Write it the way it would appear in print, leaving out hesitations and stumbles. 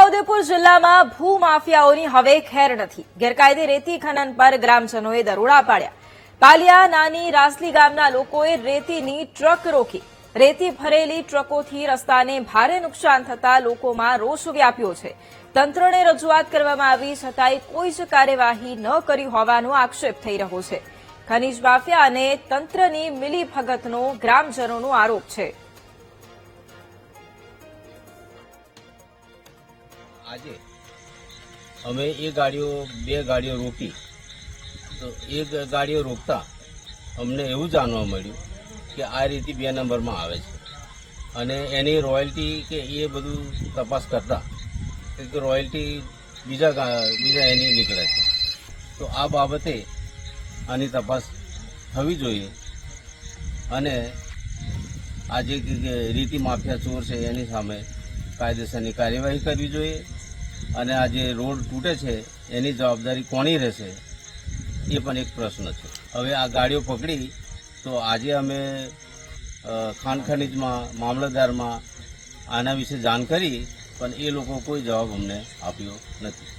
છોટાઉદેપુર જિલ્લામાં ભૂમાફિયાઓની હવે ખેર નથી। ગેરકાયદે રેતી ખનન પર ગ્રામજનોએ દરોડા પાડ્યા। પાલિયા નાની રાસલી ગામના લોકોએ રેતીની ટ્રક રોકી। રેતી ભરેલી ટ્રકોથી રસ્તાને ભારે નુકસાન થતા લોકોમાં રોષ વ્યાપ્યો છે। તંત્રને રજૂઆત કરવામાં આવી છતાંય કોઈ જ કાર્યવાહી ન કરી હોવાનો આક્ષેપ થઈ રહ્યો છે। ખનીજ માફિયા અને તંત્રની મિલીભગતનો ગ્રામજનોનો આરોપ છે। આજે અમે બે ગાડીઓ રોકી તો એક ગાડીઓ રોકતા અમને એવું જાણવા મળ્યું કે આ રીતે 2 નંબરમાં આવે છે અને એની રોયલ્ટી કે એ બધું તપાસ કરતા એક રોયલ્ટી બીજા એની નીકળે છે। તો આ બાબતે આની તપાસ થવી જોઈએ અને આ જે રીતિ માફિયા ચોર છે એની સામે કાયદેસરની કાર્યવાહી કરવી જોઈએ અને આ જે રોડ તૂટે છે એની જવાબદારી કોની રહેશે એ પણ એક પ્રશ્ન છે। હવે આ ગાડીઓ પકડી તો આજે અમે ખાણ ખનીજમાં મામલતદારમાં આના વિશે જાણ કરી પણ એ લોકો કોઈ જવાબ અમને આપ્યો નથી।